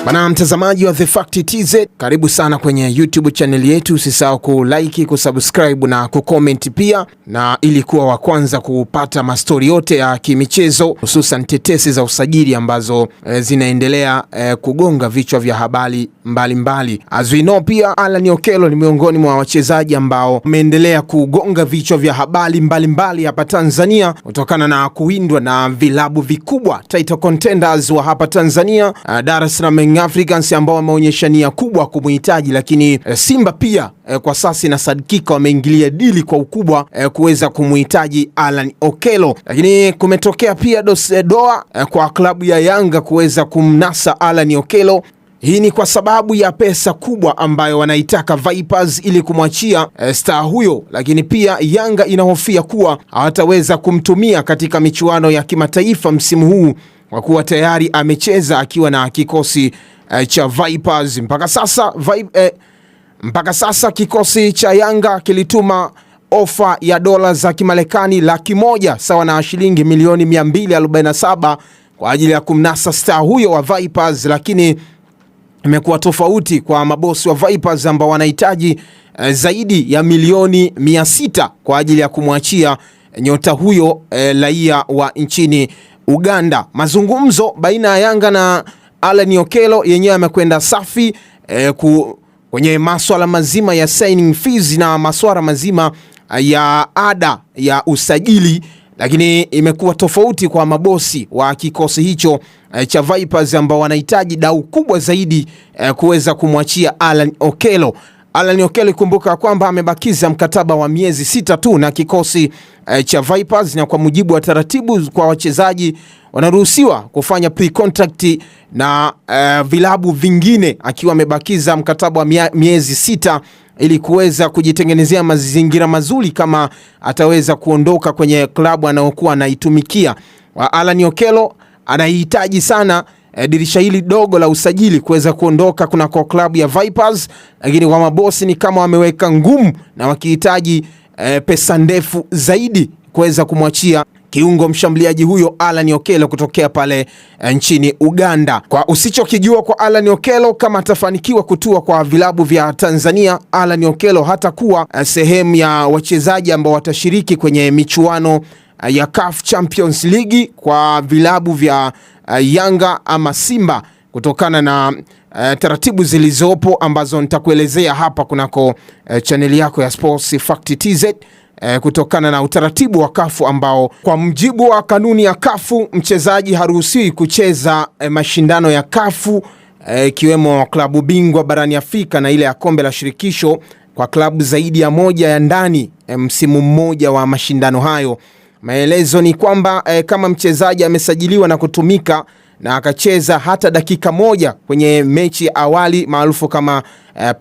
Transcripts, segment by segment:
Bana mtazamaji wa The Fact TZ, karibu sana kwenye YouTube channel yetu. Usisahau ku-like, kusubscribe na kucomment pia, na ili kuwa wa kwanza kupata mastori yote ya kimichezo, hususan tetesi za usajili ambazo zinaendelea kugonga vichwa vya habari mbalimbali. As we know, pia Alan Okello ni miongoni mwa wachezaji ambao wameendelea kugonga vichwa vya habari mbalimbali hapa Tanzania kutokana na kuwindwa na vilabu vikubwa, title contenders wa hapa Tanzania, Dar es Salaam Africans ambao wameonyesha nia kubwa kumhitaji, lakini Simba pia kwa sasa inasadikika wameingilia dili kwa ukubwa kuweza kumhitaji Alan Okello. Lakini kumetokea pia doa kwa klabu ya Yanga kuweza kumnasa Alan Okello. Hii ni kwa sababu ya pesa kubwa ambayo wanaitaka Vipers ili kumwachia star huyo, lakini pia Yanga inahofia kuwa hawataweza kumtumia katika michuano ya kimataifa msimu huu kwa kuwa tayari amecheza akiwa na kikosi cha Vipers. Mpaka sasa kikosi cha Yanga kilituma ofa ya dola za Kimarekani 100,000 sawa na shilingi milioni 247 kwa ajili ya kumnasa star huyo wa Vipers, lakini imekuwa tofauti kwa mabosi wa Vipers ambao wanahitaji zaidi ya milioni 600 kwa ajili ya kumwachia nyota huyo raia wa nchini Uganda. Mazungumzo baina ya Yanga na Alan Okello yenyewe yamekwenda safi kwenye masuala mazima ya signing fees na masuala mazima ya ada ya usajili, lakini imekuwa tofauti kwa mabosi wa kikosi hicho cha Vipers ambao wanahitaji dau kubwa zaidi kuweza kumwachia Alan Okello. Alan Okello, kumbuka kwamba amebakiza mkataba wa miezi 6 tu na kikosi cha Vipers, na kwa mujibu wa taratibu kwa wachezaji wanaruhusiwa kufanya pre-contract na vilabu vingine akiwa amebakiza mkataba wa miezi 6 ili kuweza kujitengenezea mazingira mazuri kama ataweza kuondoka kwenye klabu anayokuwa anaitumikia. Alan Okello anahitaji sana dirisha hili dogo la usajili kuweza kuondoka kunako klabu ya Vipers, lakini kwa mabosi ni kama wameweka ngumu na wakihitaji pesa ndefu zaidi kuweza kumwachia kiungo mshambuliaji huyo Alan Okello kutokea pale nchini Uganda. Kwa usichokijua kwa Alan Okello, kama atafanikiwa kutua kwa vilabu vya Tanzania, Alan Okello hatakuwa sehemu ya wachezaji ambao watashiriki kwenye michuano ya CAF Champions League kwa vilabu vya Yanga ama Simba, kutokana na taratibu zilizopo ambazo nitakuelezea hapa kunako chaneli yako ya Sports Fact TZ, kutokana na utaratibu wa kafu ambao kwa mjibu wa kanuni ya kafu mchezaji haruhusiwi kucheza mashindano ya kafu ikiwemo klabu bingwa barani Afrika na ile ya kombe la shirikisho kwa klabu zaidi ya moja ya ndani msimu mmoja wa mashindano hayo. Maelezo ni kwamba kama mchezaji amesajiliwa na kutumika na akacheza hata dakika moja kwenye mechi ya awali maarufu kama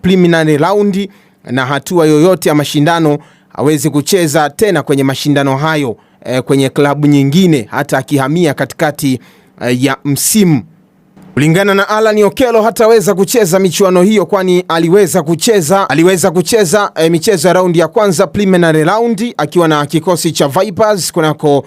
preliminary round na hatua yoyote ya mashindano, hawezi kucheza tena kwenye mashindano hayo kwenye klabu nyingine hata akihamia katikati ya msimu. Kulingana na Alan Okello hataweza kucheza michuano hiyo, kwani aliweza kucheza michezo ya raundi ya kwanza preliminary round akiwa na kikosi cha Vipers kunako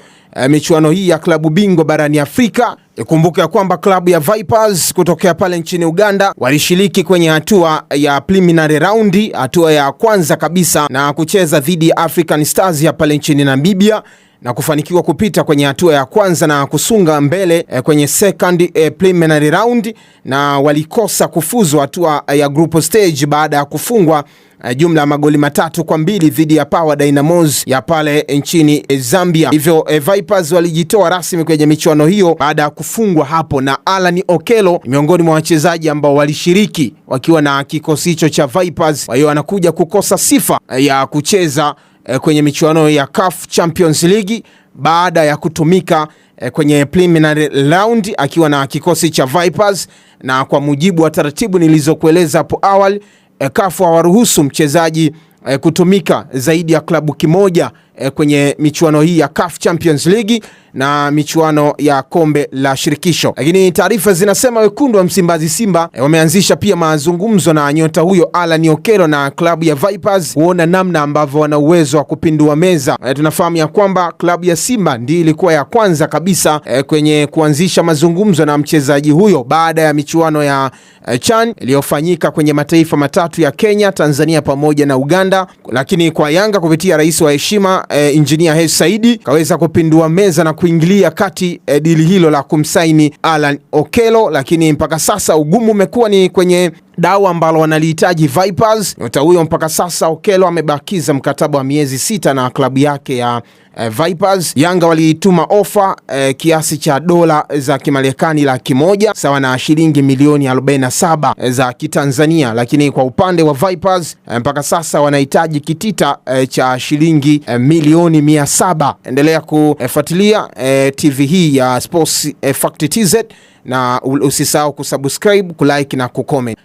michuano hii ya klabu bingwa barani Afrika. Ikumbuke kwamba klabu ya Vipers kutokea pale nchini Uganda walishiriki kwenye hatua ya preliminary round, hatua ya kwanza kabisa, na kucheza dhidi ya African Stars ya pale nchini Namibia na kufanikiwa kupita kwenye hatua ya kwanza na kusunga mbele kwenye second preliminary round, na walikosa kufuzu hatua ya group stage baada ya kufungwa jumla magoli 3-2 dhidi ya Power Dynamos ya pale nchini Zambia. Hivyo Vipers walijitoa rasmi kwenye michuano hiyo baada ya kufungwa hapo, na Alan Okello miongoni mwa wachezaji ambao walishiriki wakiwa na kikosi hicho cha Vipers. Kwa hiyo anakuja kukosa sifa ya kucheza kwenye michuano ya CAF Champions League baada ya kutumika kwenye preliminary round akiwa na kikosi cha Vipers, na kwa mujibu wa taratibu nilizokueleza hapo awali, CAF hawaruhusu mchezaji kutumika zaidi ya klabu kimoja kwenye michuano hii ya CAF Champions League na michuano ya kombe la shirikisho. Lakini taarifa zinasema wekundu wa Msimbazi Simba wameanzisha pia mazungumzo na nyota huyo Alan Okello na klabu ya Vipers kuona namna ambavyo wana uwezo wa kupindua meza. Tunafahamu ya kwamba klabu ya Simba ndiyo ilikuwa ya kwanza kabisa kwenye kuanzisha mazungumzo na mchezaji huyo baada ya michuano ya CHAN iliyofanyika kwenye mataifa matatu ya Kenya, Tanzania pamoja na Uganda. Lakini kwa Yanga kupitia rais wa heshima Engineer Hersi Said kaweza kupindua meza na kuingilia kati dili hilo la kumsaini Alan Okello. Lakini mpaka sasa ugumu umekuwa ni kwenye dau ambalo wanalihitaji Vipers. Nyota huyo mpaka sasa Okello amebakiza mkataba wa miezi 6 na klabu yake ya Vipers. Yanga walituma ofa kiasi cha dola za Kimarekani 100,000 sawa na shilingi milioni 47 za Kitanzania. Lakini kwa upande wa Vipers mpaka sasa wanahitaji kitita cha shilingi milioni 700. Endelea kufuatilia TV hii ya Sports Fact TZ na usisahau kusubscribe, kulike na kucomment.